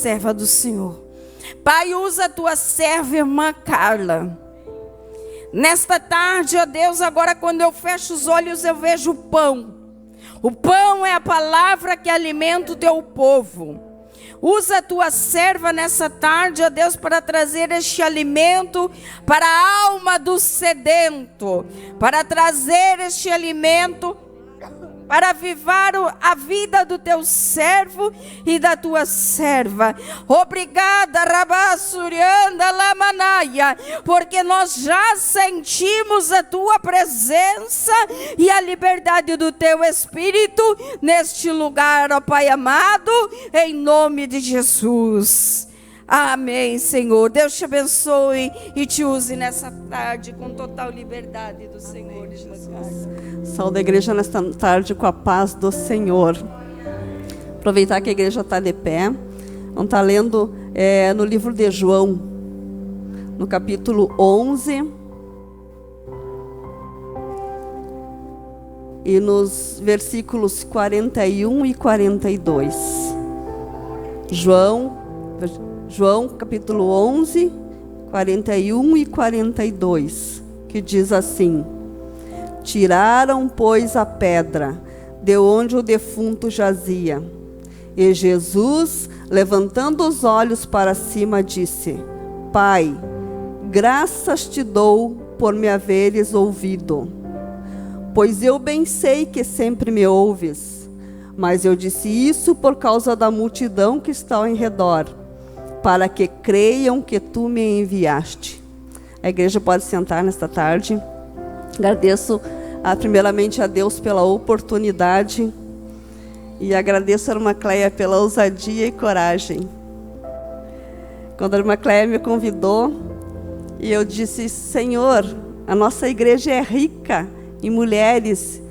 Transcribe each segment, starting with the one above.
serva do Senhor. Pai, usa a tua serva, irmã Carla. Nesta tarde, ó Deus, agora quando eu fecho os olhos, eu vejo o pão. O pão é a palavra que alimenta o teu povo. Usa a tua serva nessa tarde, ó Deus, para trazer este alimento para a alma do sedento. Para trazer este alimento para avivar a vida do teu servo e da tua serva. Obrigada, Rabá Surianda Lamanaia, porque nós já sentimos a tua presença e a liberdade do teu Espírito neste lugar, ó Pai amado, em nome de Jesus. Amém, Senhor. Deus te abençoe e te use nessa tarde com total liberdade do Senhor. Amém, Jesus. Saúde a igreja nesta tarde com a paz do Senhor. Aproveitar que a igreja está de pé. Vamos estar lendo no livro de João, no capítulo 11. E nos versículos 41 e 42. João, capítulo 11, 41 e 42, que diz assim: Tiraram, pois, a pedra de onde o defunto jazia. E Jesus, levantando os olhos para cima, disse: Pai, graças te dou por me haveres ouvido. Pois eu bem sei que sempre me ouves, mas eu disse isso por causa da multidão que está ao redor, para que creiam que tu me enviaste. A igreja pode sentar nesta tarde. Agradeço primeiramente a Deus pela oportunidade e agradeço a irmã Cleia pela ousadia e coragem. Quando a irmã Cleia me convidou, e eu disse: Senhor, a nossa igreja é rica em mulheres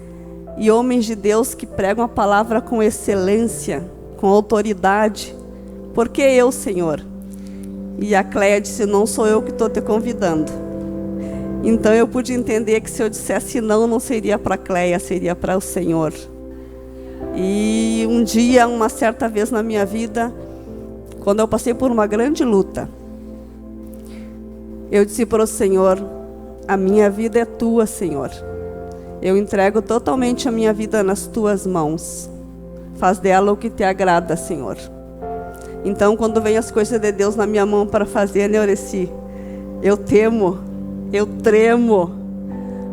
e homens de Deus que pregam a palavra com excelência, com autoridade. Por que eu, Senhor? E a Cleia disse: não sou eu que estou te convidando. Então eu pude entender que se eu dissesse não, não seria para a Cleia, seria para o Senhor. E um dia, uma certa vez na minha vida, quando eu passei por uma grande luta, eu disse para o Senhor: a minha vida é tua, Senhor. Eu entrego totalmente a minha vida nas tuas mãos. Faz dela o que te agrada, Senhor. Então, quando vem as coisas de Deus na minha mão para fazer, Neureci, eu temo, eu tremo,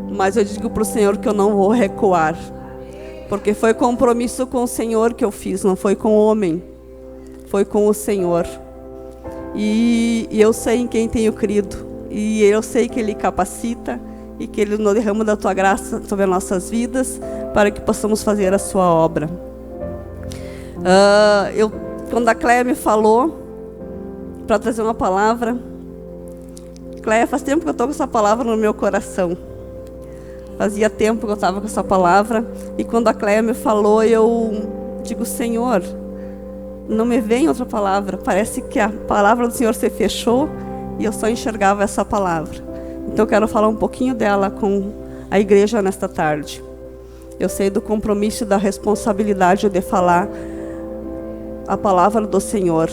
mas eu digo para o Senhor que eu não vou recuar, porque foi compromisso com o Senhor que eu fiz, não foi com o homem, foi com o Senhor. E eu sei em quem tenho crido, e eu sei que Ele capacita, e que Ele nos derrama da tua graça sobre as nossas vidas, para que possamos fazer a sua obra. Quando a Cleia me falou para trazer uma palavra, Cleia, faz tempo que eu estou com essa palavra no meu coração. Fazia tempo que eu estava com essa palavra, e quando a Cleia me falou, eu digo: Senhor, não me vem outra palavra. Parece que a palavra do Senhor se fechou e eu só enxergava essa palavra. Então eu quero falar um pouquinho dela com a igreja nesta tarde. Eu sei do compromisso e da responsabilidade de falar a palavra do Senhor,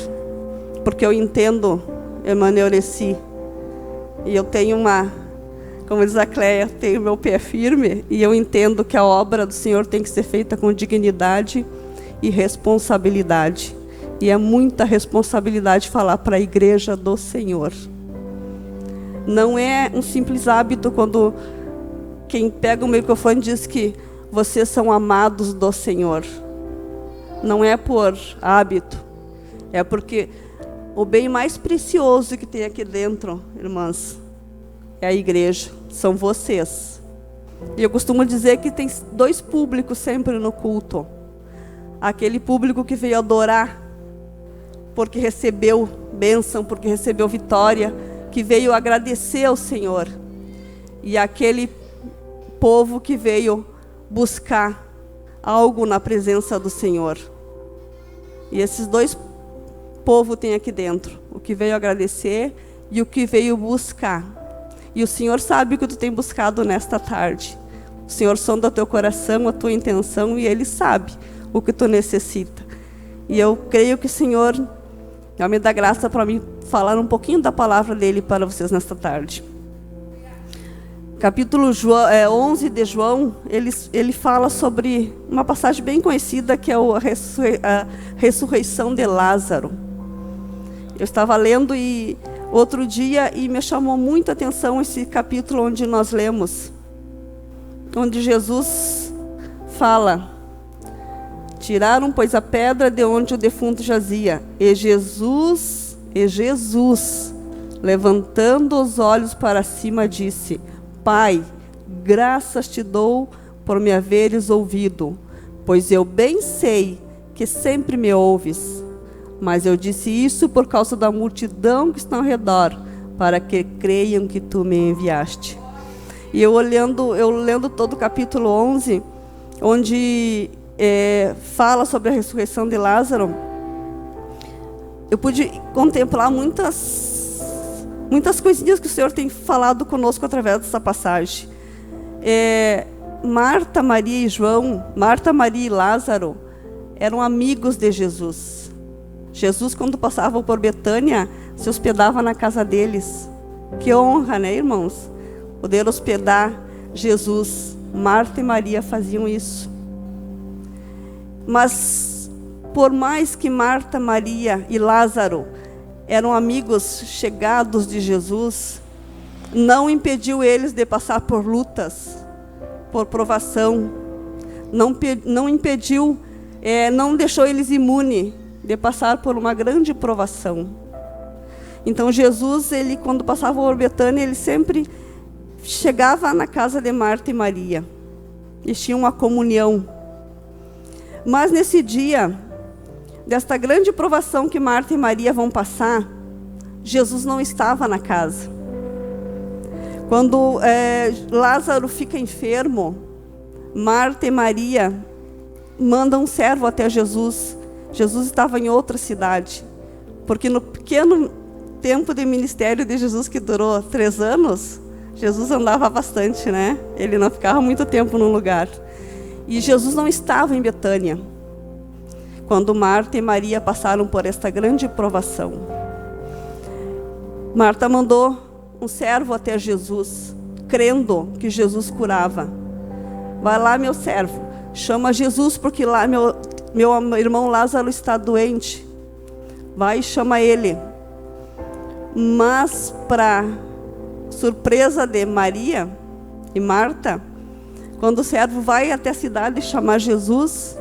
porque eu entendo, irmã Neureci, e eu tenho como diz a Cleia, tenho meu pé firme, e eu entendo que a obra do Senhor tem que ser feita com dignidade e responsabilidade. E é muita responsabilidade falar para a igreja do Senhor. Não é um simples hábito quando quem pega o microfone diz que vocês são amados do Senhor. Não é por hábito, é porque o bem mais precioso que tem aqui dentro, irmãs, é a igreja, são vocês. E eu costumo dizer que tem dois públicos sempre no culto. Aquele público que veio adorar, porque recebeu bênção, porque recebeu vitória, que veio agradecer ao Senhor. E aquele povo que veio buscar algo na presença do Senhor. E esses dois povos tem aqui dentro, o que veio agradecer e o que veio buscar. E o Senhor sabe o que tu tem buscado nesta tarde. O Senhor sonda o teu coração, a tua intenção, e Ele sabe o que tu necessita. E eu creio que o Senhor Ela me dá graça para mim falar um pouquinho da palavra dele para vocês nesta tarde. Capítulo 11 de João, ele fala sobre uma passagem bem conhecida, que é a ressurreição de Lázaro. Eu estava lendo outro dia e me chamou muita atenção esse capítulo onde nós lemos, onde Jesus fala: tiraram, pois, a pedra de onde o defunto jazia, e Jesus, levantando os olhos para cima, disse: Pai, graças te dou por me haveres ouvido, pois eu bem sei que sempre me ouves. Mas eu disse isso por causa da multidão que está ao redor, para que creiam que tu me enviaste. E eu lendo todo o capítulo 11, onde fala sobre a ressurreição de Lázaro, eu pude contemplar muitas coisinhas que o Senhor tem falado conosco através dessa passagem. Marta, Maria e Lázaro eram amigos de Jesus. Jesus, quando passava por Betânia, se hospedava na casa deles. Que honra, né, irmãos? Poder hospedar Jesus. Marta e Maria faziam isso. Mas, por mais que Marta, Maria e Lázaro eram amigos chegados de Jesus, não impediu eles de passar por lutas, por provação. Não impediu, não deixou eles imunes de passar por uma grande provação. Então Jesus, quando passava por Betânia, ele sempre chegava na casa de Marta e Maria. Eles tinham uma comunhão. Mas nesse dia, desta grande provação que Marta e Maria vão passar, Jesus não estava na casa. Quando Lázaro fica enfermo, Marta e Maria mandam um servo até Jesus. Jesus estava em outra cidade, porque no pequeno tempo de ministério de Jesus, que durou 3 anos, Jesus andava bastante, né? Ele não ficava muito tempo num lugar. E Jesus não estava em Betânia quando Marta e Maria passaram por esta grande provação. Marta mandou um servo até Jesus, crendo que Jesus curava. Vai lá, meu servo, chama Jesus, porque lá meu irmão Lázaro está doente. Vai e chama ele. Mas, para surpresa de Maria e Marta, quando o servo vai até a cidade chamar Jesus,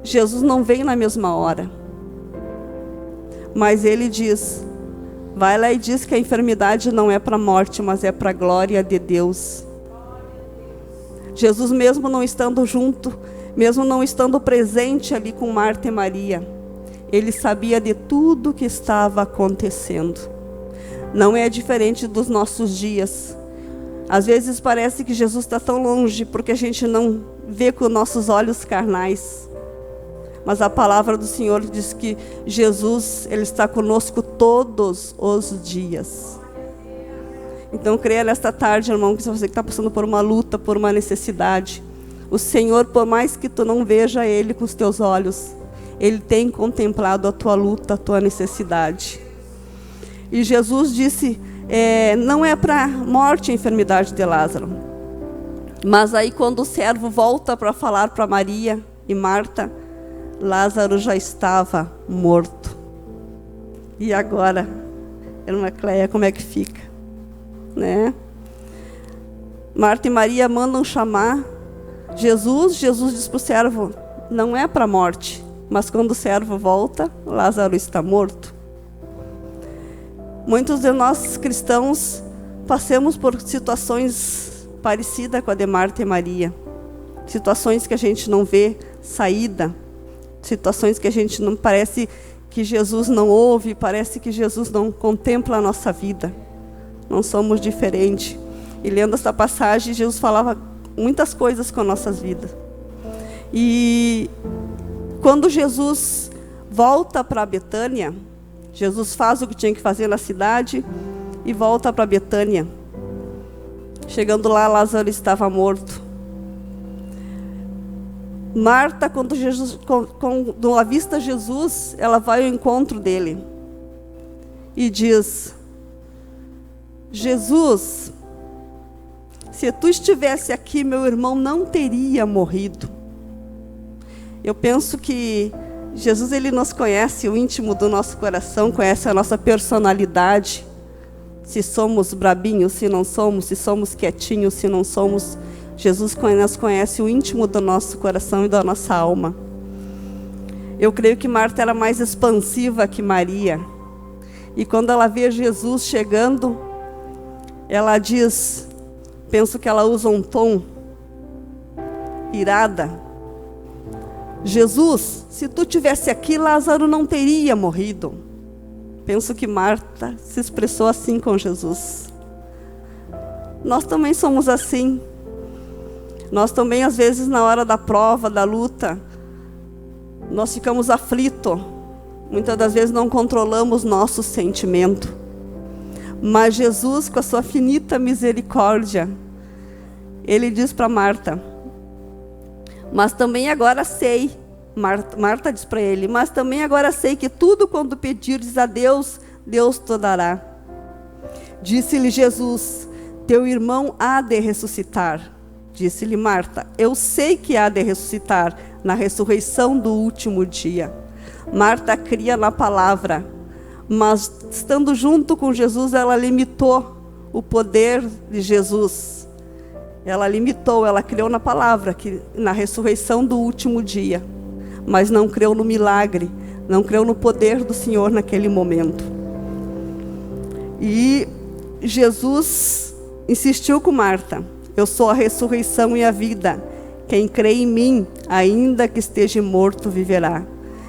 Jesus não vem na mesma hora. Mas ele diz: vai lá e diz que a enfermidade não é para a morte, mas é para a glória de Deus. Jesus, mesmo não estando junto, mesmo não estando presente ali com Marta e Maria, ele sabia de tudo que estava acontecendo. Não é diferente dos nossos dias. Às vezes parece que Jesus está tão longe, porque a gente não vê com nossos olhos carnais. Mas a palavra do Senhor diz que Jesus, Ele está conosco todos os dias. Então, creia nesta tarde, irmão, que se você está passando por uma luta, por uma necessidade, o Senhor, por mais que tu não veja Ele com os teus olhos, Ele tem contemplado a tua luta, a tua necessidade. E Jesus disse, não é para morte a enfermidade de Lázaro. Mas aí quando o servo volta para falar para Maria e Marta, Lázaro já estava morto. E agora, irmã Cleia, como é que fica? Né? Marta e Maria mandam chamar Jesus. Jesus diz para o servo, não é para a morte. Mas quando o servo volta, Lázaro está morto. Muitos de nós cristãos passamos por situações parecidas com a de Marta e Maria. Situações que a gente não vê saída. Situações que a gente não parece que Jesus não ouve, parece que Jesus não contempla a nossa vida. Não somos diferentes. E lendo essa passagem, Jesus falava muitas coisas com nossas vidas. E quando Jesus volta para Betânia, Jesus faz o que tinha que fazer na cidade e volta para Betânia. Chegando lá, Lázaro estava morto. Marta, quando avista Jesus, ela vai ao encontro dele. e diz: Jesus, se tu estivesse aqui, meu irmão não teria morrido. Eu penso que Jesus, ele nos conhece o íntimo do nosso coração, conhece a nossa personalidade, se somos brabinhos, se não somos, se somos quietinhos, se não somos. Jesus nos conhece o íntimo do nosso coração e da nossa alma. Eu creio que Marta era mais expansiva que Maria. E quando ela vê Jesus chegando, ela diz, penso que ela usa um tom irada: Jesus, se tu tivesse aqui, Lázaro não teria morrido. Penso que Marta se expressou assim com Jesus. Nós também somos assim. Nós também, às vezes, na hora da prova, da luta, nós ficamos aflitos. Muitas das vezes não controlamos nosso sentimento. Mas Jesus, com a sua infinita misericórdia, ele diz para Marta: mas também agora sei, Marta diz para ele, mas também agora sei que tudo quando pedires a Deus, Deus te dará. Disse-lhe Jesus: teu irmão há de ressuscitar. Disse-lhe Marta: eu sei que há de ressuscitar na ressurreição do último dia. Marta cria na palavra, mas estando junto com Jesus, ela limitou o poder de Jesus. Ela limitou, ela creu na palavra, que na ressurreição do último dia, mas não creu no milagre, não creu no poder do Senhor naquele momento. E Jesus insistiu com Marta: eu sou a ressurreição e a vida. Quem crê em mim, ainda que esteja morto, viverá.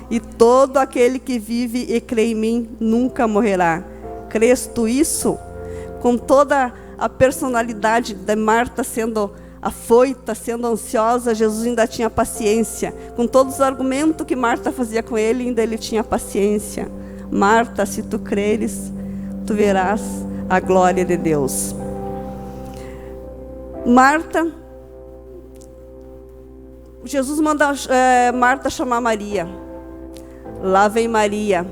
E todo aquele que vive e crê em mim, nunca morrerá. Crês tu isso? Com toda a personalidade de Marta sendo afoita, sendo ansiosa, Jesus ainda tinha paciência. Com todos os argumentos que Marta fazia com ele, ainda ele tinha paciência. Marta, se tu creres, tu verás a glória de Deus. Marta, Jesus manda Marta chamar Maria. Lá vem Maria,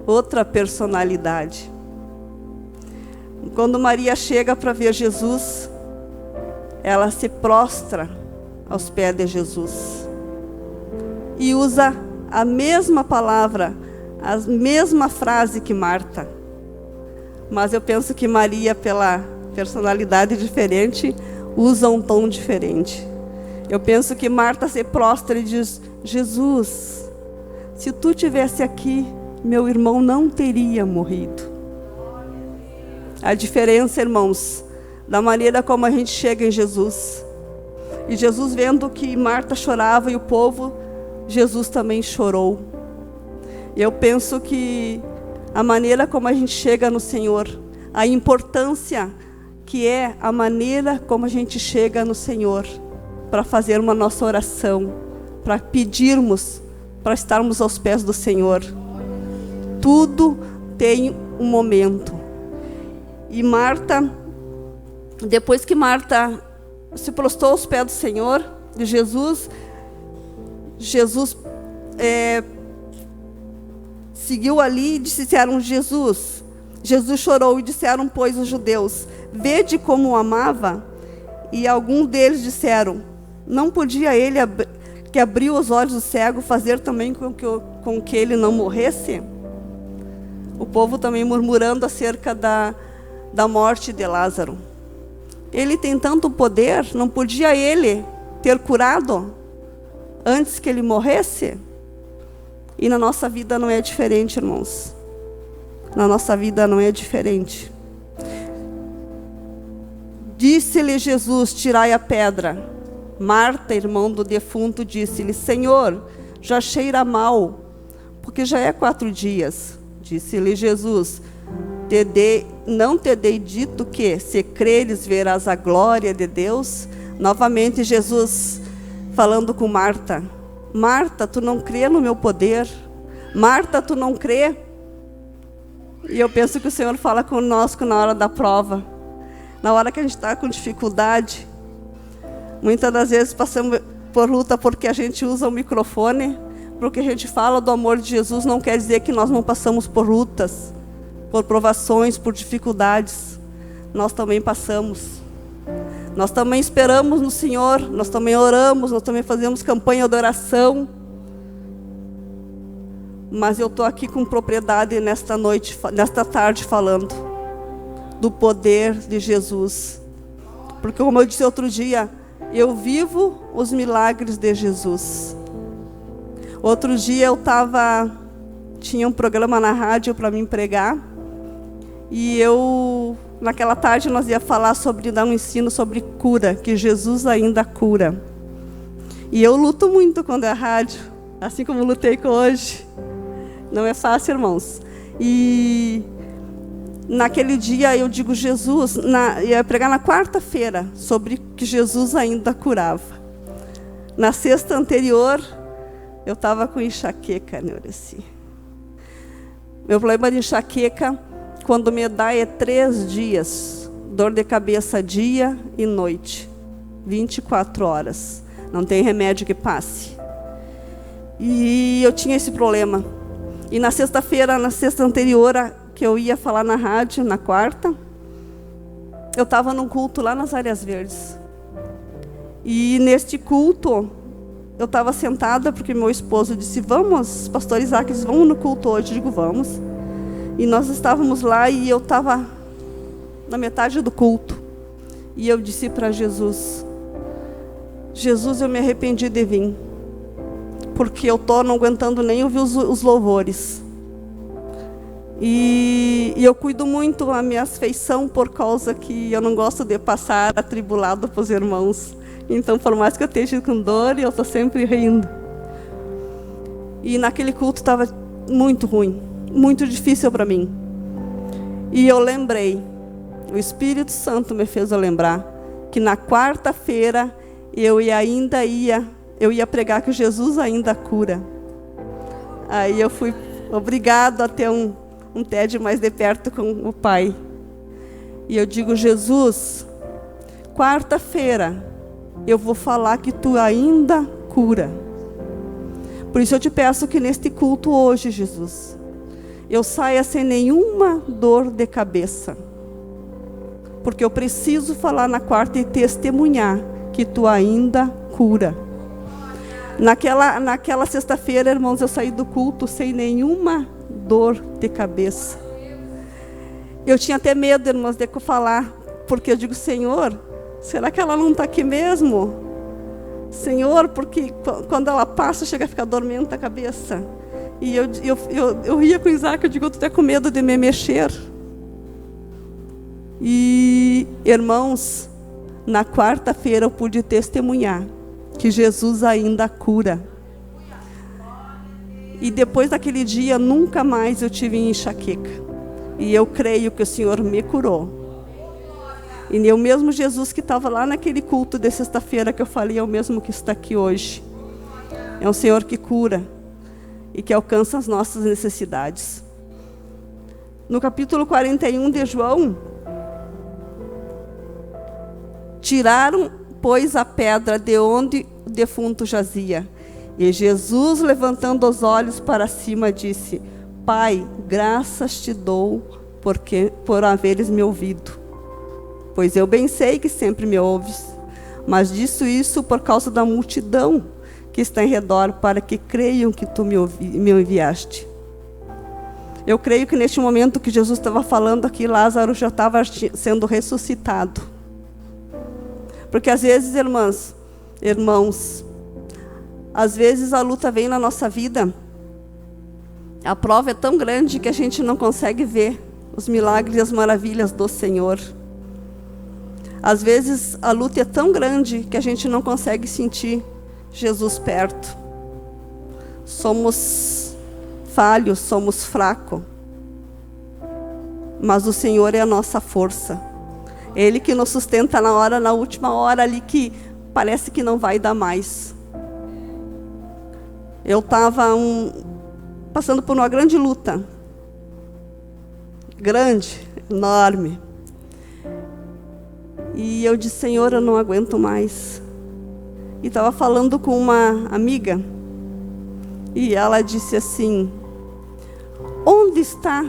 outra personalidade. Quando Maria chega para ver Jesus, ela se prostra aos pés de Jesus e usa a mesma palavra, a mesma frase que Marta. Mas eu penso que Maria, pela personalidade diferente, usa um tom diferente. Eu penso que Marta se prostra e diz: Jesus, se tu tivesse aqui, meu irmão não teria morrido. A diferença, irmãos, da maneira como a gente chega em Jesus. E Jesus, vendo que Marta chorava e o povo, Jesus também chorou. E eu penso que a maneira como a gente chega no Senhor, a importância que é a maneira como a gente chega no Senhor, para fazer uma nossa oração, para pedirmos, para estarmos aos pés do Senhor. Tudo tem um momento. E Marta, depois que Marta se prostrou aos pés do Senhor, de Jesus, Jesus seguiu ali e disseram: Jesus chorou, e disseram, pois, os judeus: vede como o amava. E alguns deles disseram: não podia ele, que abriu os olhos do cego, fazer também com que ele não morresse? O povo também murmurando acerca da morte de Lázaro. Ele tem tanto poder, não podia ele ter curado antes que ele morresse? E na nossa vida não é diferente, irmãos. Na nossa vida não é diferente. Disse-lhe Jesus: tirai a pedra. Marta, irmão do defunto, disse-lhe: Senhor, já cheira mal, porque já é 4 dias. Disse-lhe Jesus: não te dei dito que, se creres, verás a glória de Deus? Novamente Jesus falando com Marta: Marta, tu não crê no meu poder? Marta, tu não crê? E eu penso que o Senhor fala conosco na hora da prova, na hora que a gente está com dificuldade. Muitas das vezes passamos por luta porque a gente usa o microfone, porque a gente fala do amor de Jesus, não quer dizer que nós não passamos por lutas. por provações, por dificuldades, nós também passamos. Nós também esperamos no Senhor, nós também oramos, nós também fazemos campanha de oração. Mas eu estou aqui com propriedade nesta noite, nesta tarde, falando do poder de Jesus. Porque, como eu disse outro dia, eu vivo os milagres de Jesus. Outro dia eu tinha um programa na rádio para me pregar. E naquela tarde nós ia falar dar um ensino sobre cura, que Jesus ainda cura. E eu luto muito quando é rádio, assim como lutei com hoje. Não é fácil, irmãos. E naquele dia eu digo, Jesus, ia pregar na quarta-feira sobre que Jesus ainda curava. Na sexta anterior, eu estava com enxaqueca, Neureci. Meu problema de enxaqueca, quando me dá, é 3 dias. Dor de cabeça dia e noite. 24 horas. Não tem remédio que passe. E eu tinha esse problema. E na sexta-feira, na sexta anterior, que eu ia falar na rádio, na quarta, eu estava num culto lá nas Áreas Verdes. E neste culto, eu estava sentada, porque meu esposo disse, vamos, pastor Isaac disse, vamos no culto hoje. Eu digo, vamos. E nós estávamos lá e eu estava na metade do culto. E eu disse para Jesus, Jesus, eu me arrependi de vir. Porque eu estou não aguentando nem ouvir os louvores. E eu cuido muito a minha afeição por causa que eu não gosto de passar atribulado para os irmãos. Então, por mais que eu esteja com dor, eu estou sempre rindo. E naquele culto estava muito ruim, muito difícil para mim. E eu lembrei, o Espírito Santo me fez eu lembrar, que na quarta-feira eu ia pregar que Jesus ainda cura. Aí eu fui obrigado a ter um TED mais de perto com o Pai. E eu digo, Jesus, quarta-feira eu vou falar que tu ainda cura. Por isso eu te peço que neste culto hoje, Jesus, eu saia sem nenhuma dor de cabeça. Porque eu preciso falar na quarta e testemunhar que tu ainda cura. Naquela sexta-feira, irmãos, eu saí do culto sem nenhuma dor de cabeça. Eu tinha até medo, irmãos, de falar, porque eu digo, Senhor, será que ela não está aqui mesmo? Senhor, porque quando ela passa, chega a ficar dormente a cabeça. E eu ria com o Isaac, eu digo, tu está com medo de me mexer. E, irmãos, na quarta-feira eu pude testemunhar que Jesus ainda cura. E depois daquele dia, nunca mais eu tive enxaqueca. E eu creio que o Senhor me curou. E o mesmo Jesus que estava lá naquele culto de sexta-feira que eu falei, é o mesmo que está aqui hoje. É um Senhor que cura e que alcança as nossas necessidades. No capítulo 41 de João, tiraram, pois, a pedra de onde o defunto jazia. E Jesus, levantando os olhos para cima, disse, Pai, graças te dou por haveres me ouvido. Pois eu bem sei que sempre me ouves, mas disse isso por causa da multidão que está em redor, para que creiam que tu me enviaste. Eu creio que neste momento que Jesus estava falando aqui, Lázaro já estava sendo ressuscitado. Porque às vezes, irmãos, às vezes a luta vem na nossa vida, a prova é tão grande que a gente não consegue ver os milagres e as maravilhas do Senhor. Às vezes a luta é tão grande que a gente não consegue sentir Jesus perto. Somos falhos, somos fracos. Mas o Senhor é a nossa força. Ele que nos sustenta na última hora ali que parece que não vai dar mais. Eu estava passando por uma grande luta. Grande, enorme. E eu disse, Senhor, eu não aguento mais. E estava falando com uma amiga. E ela disse assim, onde está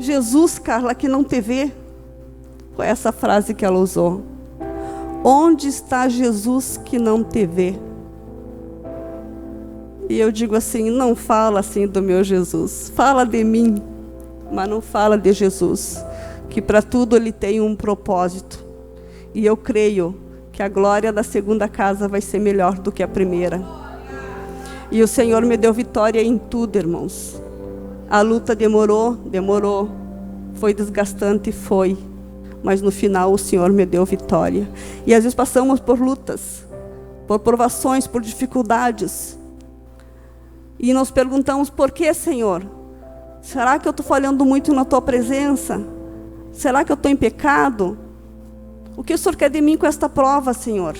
Jesus, Carla, que não te vê. Foi essa frase que ela usou. Onde está Jesus que não te vê? E eu digo assim, não fala assim do meu Jesus. Fala de mim, mas não fala de Jesus. Que para tudo Ele tem um propósito. E eu creio que a glória da segunda casa vai ser melhor do que a primeira. E o Senhor me deu vitória em tudo, irmãos. A luta demorou. Foi desgastante, foi. Mas no final o Senhor me deu vitória. E às vezes passamos por lutas, por provações, por dificuldades. E nos perguntamos, por que, Senhor? Será que eu estou falhando muito na Tua presença? Será que eu estou em pecado? O que o Senhor quer de mim com esta prova, Senhor?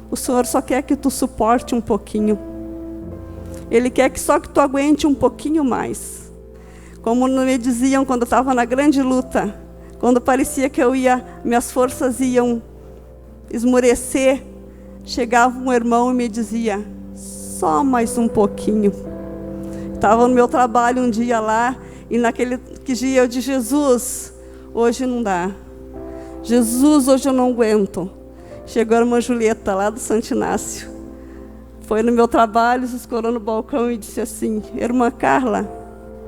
O Senhor só quer que tu suporte um pouquinho. Ele quer que só que tu aguente um pouquinho mais. Como me diziam quando eu estava na grande luta, quando parecia que minhas forças iam esmorecer, chegava um irmão e me dizia, só mais um pouquinho. Estava no meu trabalho um dia lá, e naquele dia eu disse, Jesus, hoje não dá. Jesus, hoje eu não aguento. Chegou a irmã Julieta, lá do Santo Inácio. Foi no meu trabalho, se escorou no balcão e disse assim, irmã Carla,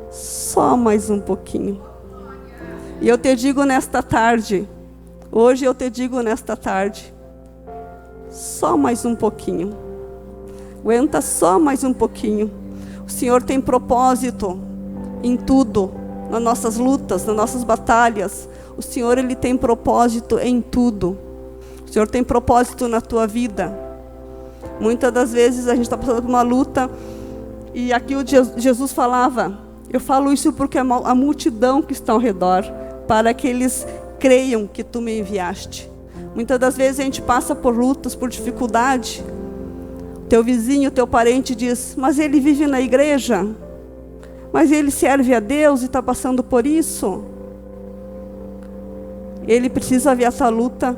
só mais um pouquinho. E eu te digo nesta tarde, hoje eu te digo nesta tarde, só mais um pouquinho. Aguenta só mais um pouquinho. O Senhor tem propósito em tudo, nas nossas lutas, nas nossas batalhas. O Senhor, Ele tem propósito em tudo. O Senhor tem propósito na tua vida. Muitas das vezes a gente está passando por uma luta, e aqui o Jesus falava, eu falo isso porque a multidão que está ao redor, para que eles creiam que tu me enviaste. Muitas das vezes a gente passa por lutas, por dificuldade. Teu vizinho, teu parente diz, mas ele vive na igreja, mas ele serve a Deus e está passando por isso. Ele precisa ver essa luta,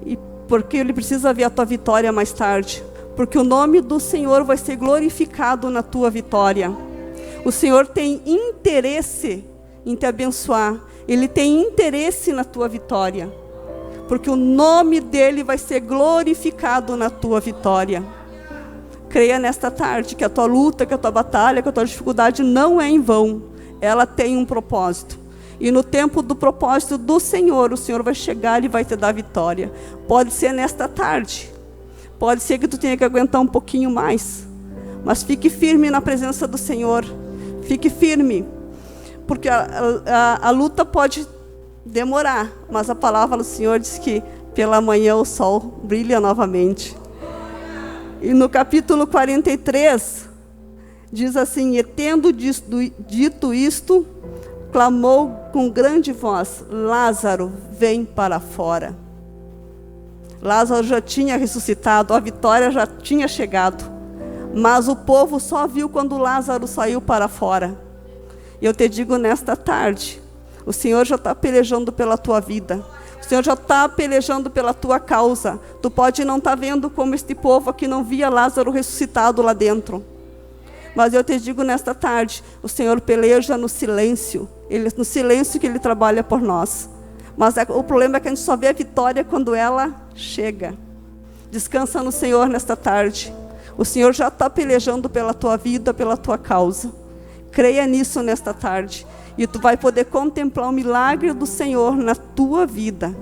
e porque ele precisa ver a tua vitória mais tarde. Porque o nome do Senhor vai ser glorificado na tua vitória. O Senhor tem interesse em te abençoar. Ele tem interesse na tua vitória. Porque o nome dele vai ser glorificado na tua vitória. Creia nesta tarde que a tua luta, que a tua batalha, que a tua dificuldade não é em vão. Ela tem um propósito. E no tempo do propósito do Senhor, o Senhor vai chegar e vai te dar vitória. Pode ser nesta tarde. Pode ser que tu tenha que aguentar um pouquinho mais. Mas fique firme na presença do Senhor. Fique firme. Porque a luta pode demorar. Mas a palavra do Senhor diz que pela manhã o sol brilha novamente. E no capítulo 43, diz assim, e tendo dito isto, clamou com grande voz, Lázaro, vem para fora. Lázaro já tinha ressuscitado, a vitória já tinha chegado. Mas o povo só viu quando Lázaro saiu para fora. E eu te digo nesta tarde, o Senhor já está pelejando pela tua vida. O Senhor já está pelejando pela tua causa. Tu pode não estar vendo como este povo aqui não via Lázaro ressuscitado lá dentro. Mas eu te digo nesta tarde, o Senhor peleja no silêncio. No silêncio que Ele trabalha por nós. Mas o problema é que a gente só vê a vitória quando ela chega. Descansa no Senhor nesta tarde. O Senhor já está pelejando pela tua vida, pela tua causa. Creia nisso nesta tarde. E tu vai poder contemplar o milagre do Senhor na tua vida.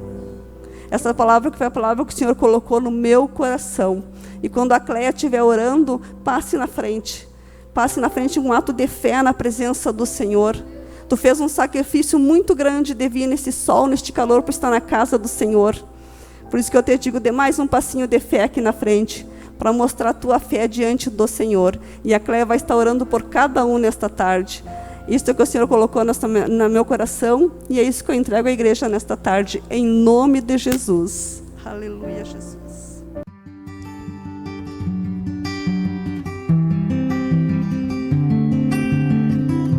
Essa palavra que foi a palavra que o Senhor colocou no meu coração. E quando a Cleia estiver orando, passe na frente. Passe na frente um ato de fé na presença do Senhor. Tu fez um sacrifício muito grande de vir nesse sol, neste calor, para estar na casa do Senhor. Por isso que eu te digo, dê mais um passinho de fé aqui na frente, para mostrar a tua fé diante do Senhor. E a Cleia vai estar orando por cada um nesta tarde. Isso é o que o Senhor colocou no meu coração, e é isso que eu entrego à igreja nesta tarde, em nome de Jesus. Aleluia, Jesus.